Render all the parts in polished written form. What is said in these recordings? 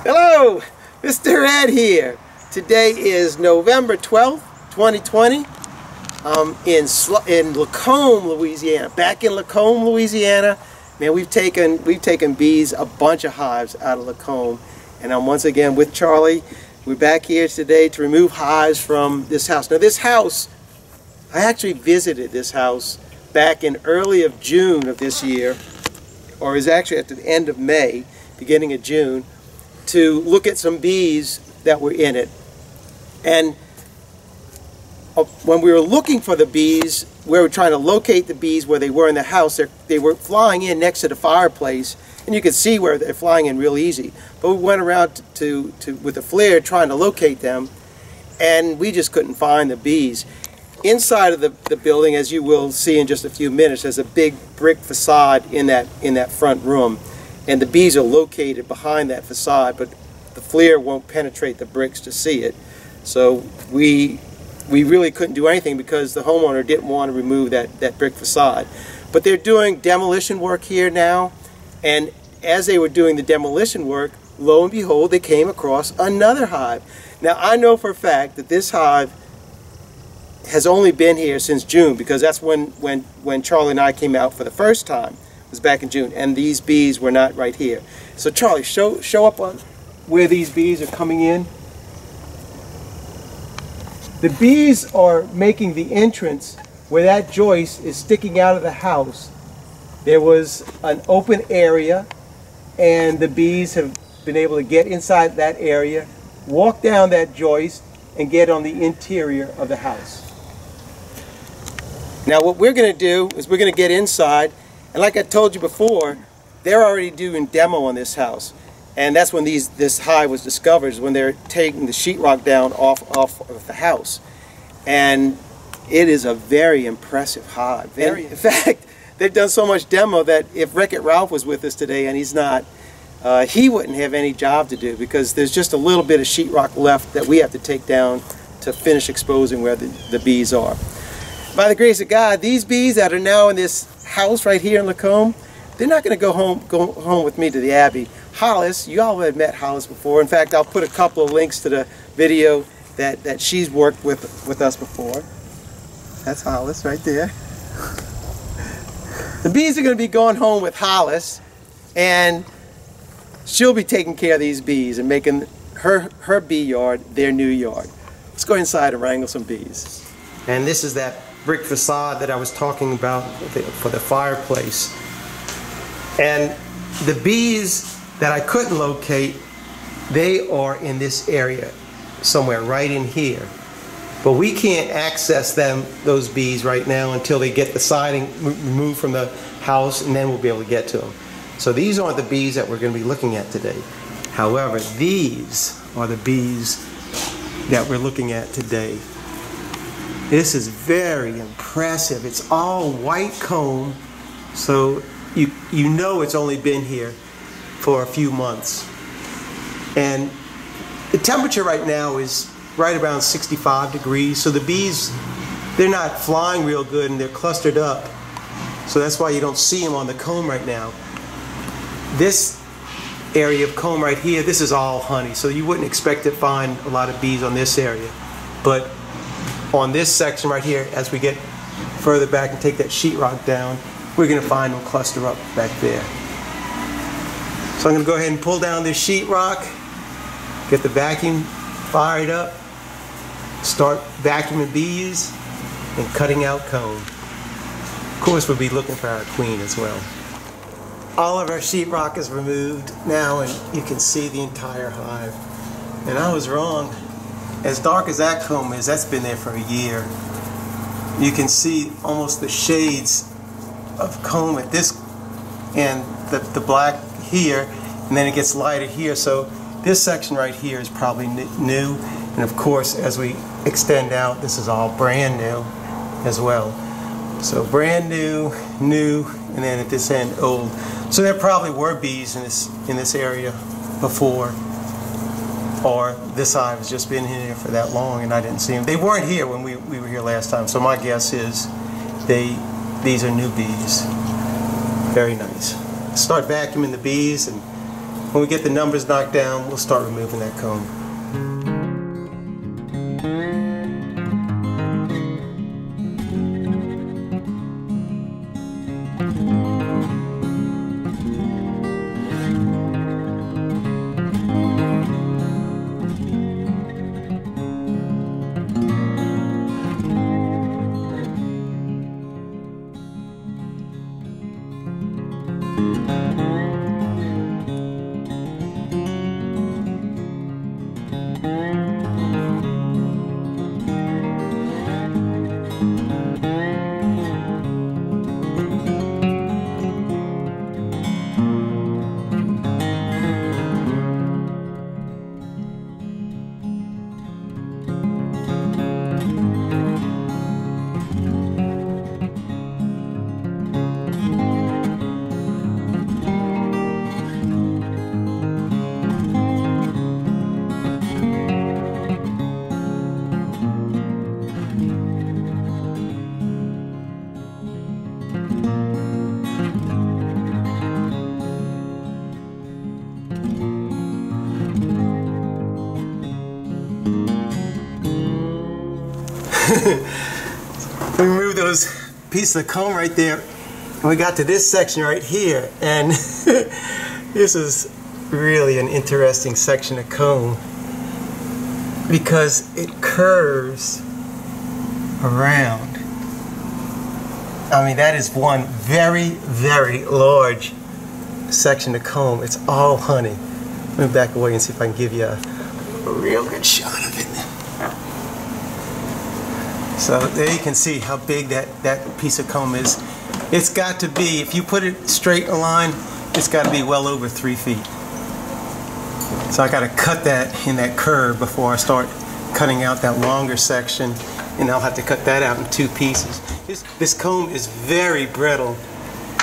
Hello, Mr. Ed here. Today is November 12th, 2020. In Lacombe, Louisiana. Back in Lacombe, Louisiana. Man, we've taken bees, a bunch of hives out of Lacombe, and I'm once again with Charlie. We're back here today to remove hives from this house. Now, this house, I actually visited this house back in early of June of this year, or it was actually at the end of May, beginning of June, to look at some bees that were in it. And when we were looking for the bees, we were trying to locate the bees where they were in the house. They were flying in next to the fireplace, and you could see where they're flying in real easy. But we went around with a flare trying to locate them, and we just couldn't find the bees. Inside of the building, as you will see in just a few minutes, there's a big brick facade in that front room, and the bees are located behind that facade, but the flare won't penetrate the bricks to see it. So we really couldn't do anything because the homeowner didn't want to remove that brick facade. But they're doing demolition work here now, and as they were doing the demolition work, lo and behold, they came across another hive. Now, I know for a fact that this hive has only been here since June, because that's when Charlie and I came out for the first time. It was back in June, and these bees were not right here. So Charlie, show up on where these bees are coming in. The bees are making the entrance where that joist is sticking out of the house. There was an open area, and the bees have been able to get inside that area, walk down that joist, and get on the interior of the house. Now, what we're going to do is we're going to get inside, and like I told you before, they're already doing demo on this house. And that's when this hive was discovered, is when they're taking the sheetrock down off of the house. And it is a very impressive hive. In fact, they've done so much demo that if Wreck-It Ralph was with us today, and he's not, he wouldn't have any job to do, because there's just a little bit of sheetrock left that we have to take down to finish exposing where the bees are. By the grace of God, these bees that are now in this house right here in Lacombe, they're not going to go home with me to the Abbey. Hollis, you all have met Hollis before. In fact, I'll put a couple of links to the video that she's worked with us before. That's Hollis right there. The bees are going to be going home with Hollis, and she'll be taking care of these bees and making her bee yard their new yard. Let's go inside and wrangle some bees. And this is that brick facade that I was talking about for the fireplace. And the bees that I couldn't locate, they are in this area somewhere right in here. But we can't access those bees right now until they get the siding removed from the house, and then we'll be able to get to them. So these aren't the bees that we're going to be looking at today. However, these are the bees that we're looking at today. This is very impressive. It's all white comb, so you know it's only been here for a few months. And the temperature right now is right around 65 degrees, so the bees, they're not flying real good and they're clustered up. So that's why you don't see them on the comb right now. This area of comb right here, this is all honey, so you wouldn't expect to find a lot of bees on this area. But on this section right here, as we get further back and take that sheetrock down, we're going to find them cluster up back there. So I'm going to go ahead and pull down this sheetrock, get the vacuum fired up, start vacuuming bees and cutting out comb. Of course, we'll be looking for our queen as well. All of our sheetrock is removed now, and you can see the entire hive. And I was wrong. As dark as that comb is, that's been there for a year. You can see almost the shades of comb at this, and the black here, and then it gets lighter here. So this section right here is probably new, and of course as we extend out, this is all brand new as well. So brand new, new, and then at this end old. So there probably were bees in this area before, or this hive has just been here for that long and I didn't see them. They weren't here when we were here last time, so my guess is these are new bees. Very nice. Start vacuuming the bees and When we get the numbers knocked down, we'll start removing that comb. We removed those pieces of comb right there, and we got to this section right here, and this is really an interesting section of comb because it curves around. I mean, that is one very, very large section of comb. It's all honey. Let me back away and see if I can give you a real good shot of it. So there you can see how big that piece of comb is. It's got to be, if you put it straight in line, it's got to be well over 3 feet. So I got to cut that in that curve before I start cutting out that longer section, and I'll have to cut that out in 2 pieces. This comb is very brittle,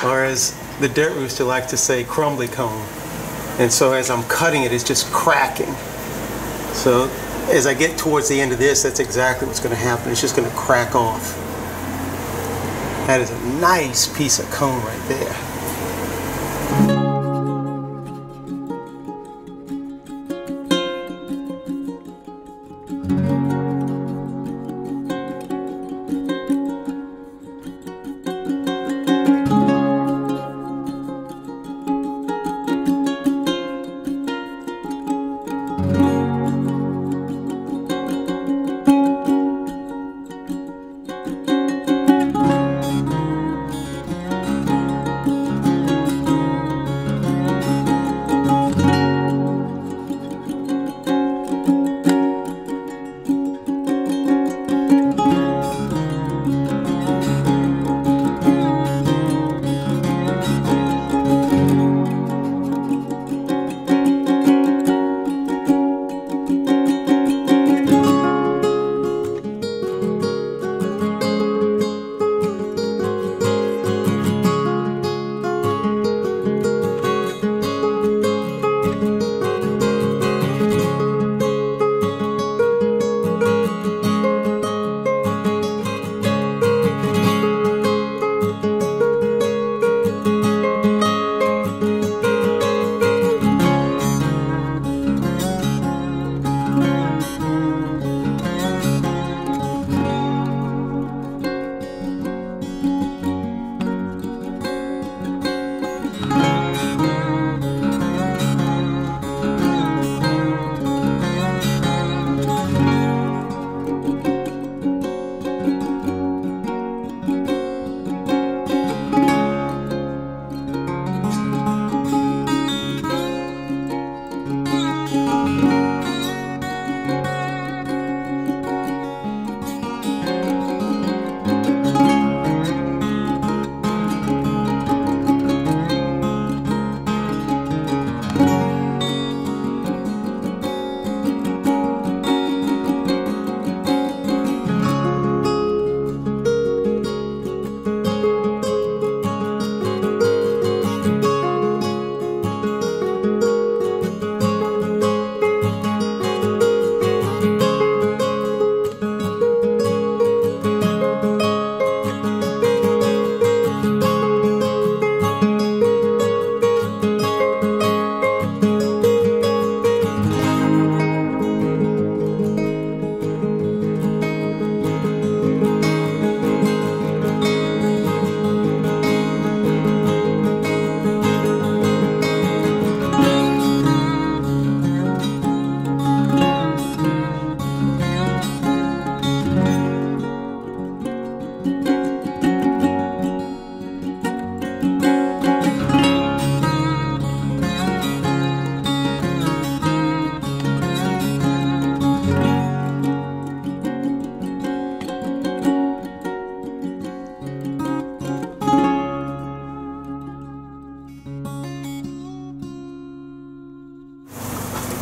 or as the dirt rooster likes to say, crumbly comb. And so as I'm cutting it, it's just cracking. So as I get towards the end of this, that's exactly what's going to happen. It's just going to crack off. That is a nice piece of comb right there.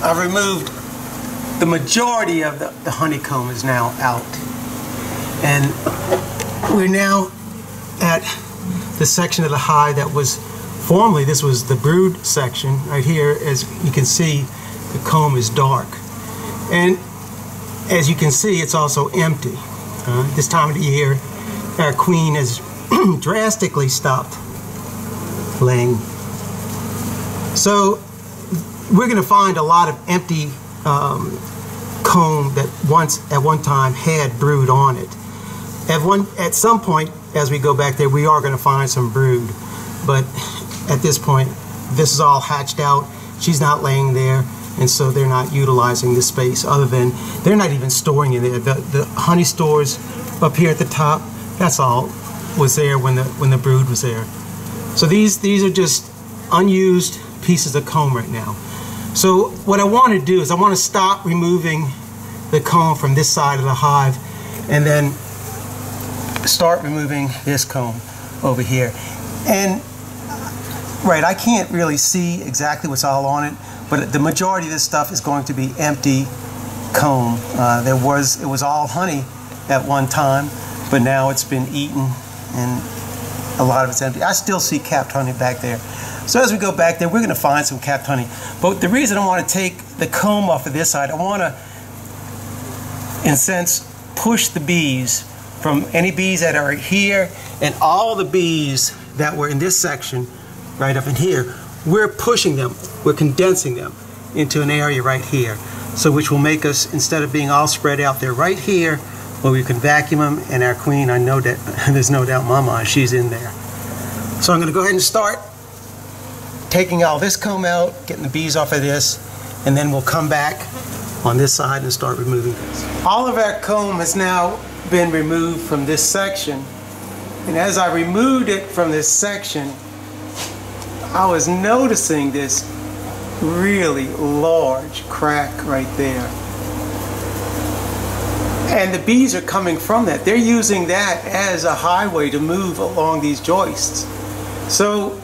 I've removed the majority of the honeycomb is now out. And we're now at the section of the hive that was formerly, this was the brood section right here. As you can see, the comb is dark. And as you can see, it's also empty. This time of the year, our queen has drastically stopped laying. So we're going to find a lot of empty comb that at one time had brood on it. At some point, as we go back there, we are going to find some brood. But at this point, this is all hatched out. She's not laying there, and so they're not utilizing the space. Other than they're not even storing in there. The honey stores up here at the top, that's all was there when the brood was there. So these are just unused pieces of comb right now. So what I want to do is I want to stop removing the comb from this side of the hive, and then start removing this comb over here. And right, I can't really see exactly what's all on it, but the majority of this stuff is going to be empty comb. It was all honey at one time, but now it's been eaten and a lot of it's empty. I still see capped honey back there. So as we go back there, we're going to find some capped honey. But the reason I want to take the comb off of this side, I want to, in a sense, push the bees from any bees that are here, and all the bees that were in this section right up in here, we're pushing them, we're condensing them into an area right here. So which will make us, instead of being all spread out there right here, where we can vacuum them, and our queen, I know that, there's no doubt in my mind, she's in there. So I'm going to go ahead and start taking all this comb out, getting the bees off of this, and then we'll come back on this side and start removing this. All of our comb has now been removed from this section, and as I removed it from this section, I was noticing this really large crack right there. And the bees are coming from that. They're using that as a highway to move along these joists. So,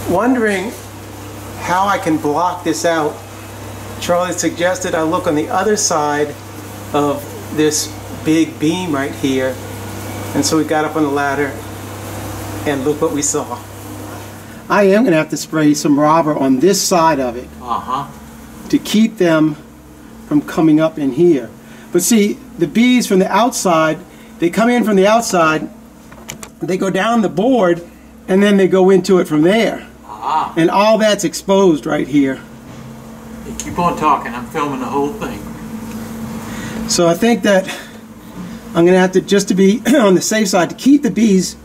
wondering how I can block this out, Charlie suggested I look on the other side of this big beam right here. And so we got up on the ladder and look what we saw. I am going to have to spray some robber on this side of it to keep them from coming up in here. But see, the bees from the outside, they come in from the outside, they go down the board, and then they go into it from there. And all that's exposed right here. You keep on talking, I'm filming the whole thing. So I think that I'm going to have to, just to be on the safe side, to keep the bees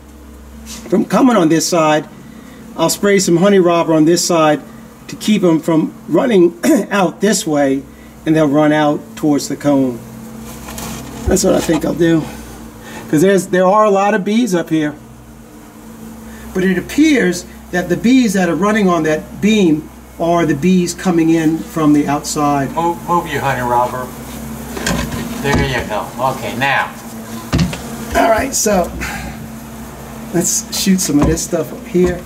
from coming on this side, I'll spray some honey robber on this side to keep them from running out this way, and they'll run out towards the comb. That's what I think I'll do. Because there are a lot of bees up here. But it appears that the bees that are running on that beam are the bees coming in from the outside. Move your honey robber. There you go. Okay, now. Alright, so let's shoot some of this stuff up here.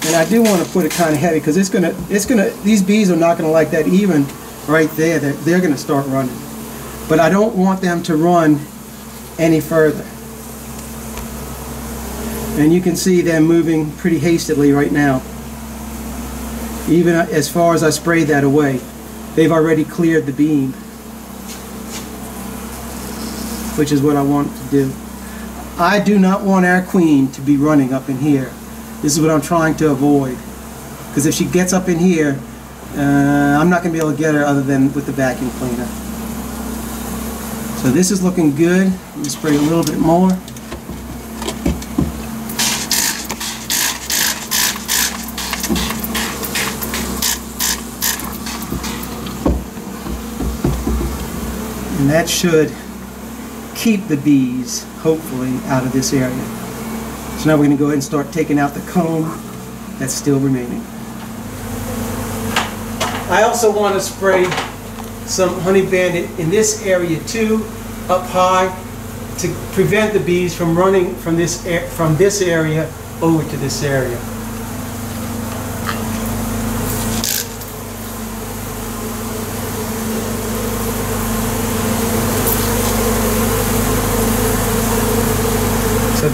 And I do want to put it kind of heavy because these bees are not going to like that even right there. They're going to start running. But I don't want them to run any further. And you can see them moving pretty hastily right now. Even as far as I sprayed that away, they've already cleared the beam, which is what I want to do. I do not want our queen to be running up in here. This is what I'm trying to avoid. Because if she gets up in here, I'm not going to be able to get her other than with the vacuum cleaner. So this is looking good. Let me spray a little bit more. And that should keep the bees, hopefully, out of this area. So now we're going to go ahead and start taking out the comb that's still remaining. I also want to spray some honey bandit in this area too, up high, to prevent the bees from running from this area over to this area.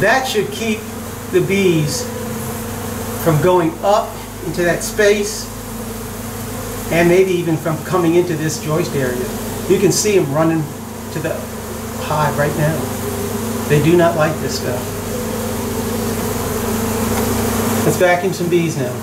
that should keep the bees from going up into that space and maybe even from coming into this joist area. You can see them running to the hive right now. They do not like this stuff. Let's vacuum some bees now.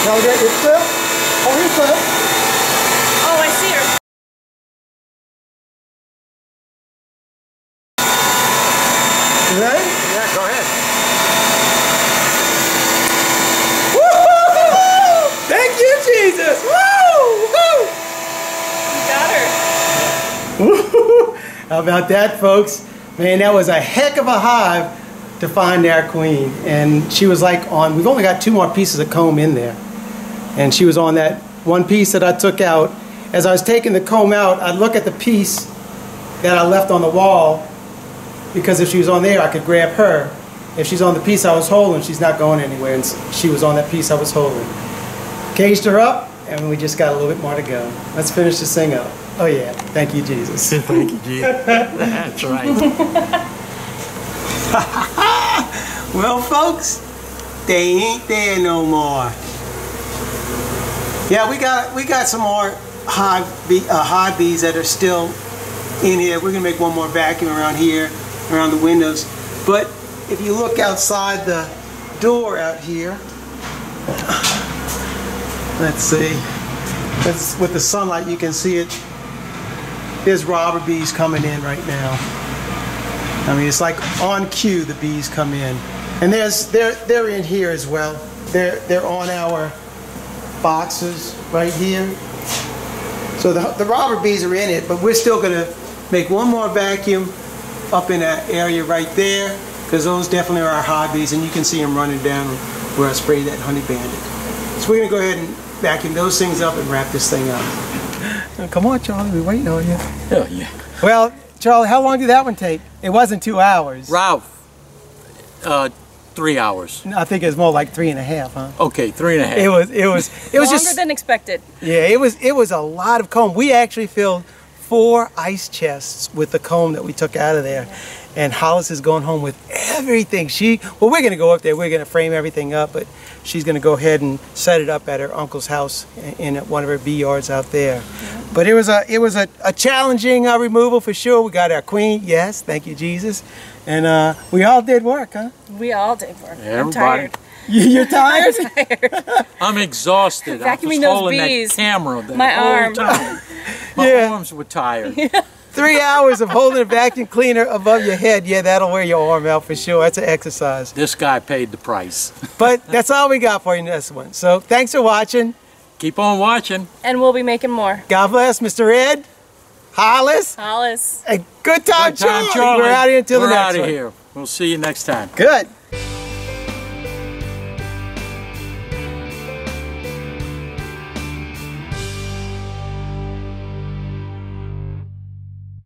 Now get your clip. Hold your clip. Oh, I see her. You ready? Yeah, go ahead. Woo-hoo-hoo-hoo! Thank you, Jesus! Woo! Woo! You got her. How about that, folks? Man, that was a heck of a hive to find our queen. And she was like on, we've only got 2 more pieces of comb in there. And she was on that one piece that I took out. As I was taking the comb out, I'd look at the piece that I left on the wall, because if she was on there, I could grab her. If she's on the piece I was holding, she's not going anywhere. And she was on that piece I was holding. Caged her up, and we just got a little bit more to go. Let's finish this thing up. Oh yeah, thank you, Jesus. Thank you, Jesus. That's right. Well, folks, they ain't there no more. Yeah, we got some more hive bees that are still in here. We're gonna make one more vacuum around here, around the windows. But if you look outside the door out here, let's see. With the sunlight, you can see it. There's robber bees coming in right now. I mean, it's like on cue the bees come in, and they're in here as well. They're on our boxes right here. So the robber bees are in it, but we're still gonna make one more vacuum up in that area right there, because those definitely are our hive bees, and you can see them running down where I sprayed that honey bandit. So we're gonna go ahead and vacuum those things up and wrap this thing up. Come on, Charlie, we're waiting on you. Oh, yeah. Well, Charlie, how long did that one take? It wasn't 2 hours. Ralph, 3 hours. I think it was more like 3.5, huh? Okay, 3.5. It was Longer just than expected. yeah. It was a lot of comb. We actually filled 4 ice chests with the comb that we took out of there, and Hollis is going home with everything. Well, we're gonna go up there. We're gonna frame everything up, but she's gonna go ahead and set it up at her uncle's house in one of her bee yards out there. Yeah. But it was a challenging removal for sure. We got our queen. Yes, thank you, Jesus. And we all did work, huh? We all did work. Everybody. I'm tired. You're tired? I'm tired. I'm exhausted. I was Vacuuming those holding bees. that camera the My whole arm. time. My Yeah. arms were tired. 3 hours of holding a vacuum cleaner above your head. Yeah, that'll wear your arm out for sure. That's an exercise. This guy paid the price. But that's all we got for you in this one. So thanks for watching. Keep on watching. And we'll be making more. God bless, Mr. Ed, Hollis, Hollis. and good time, Good time, Charlie. We're out of here until the We're next out of one. here. We'll see you next time. Good.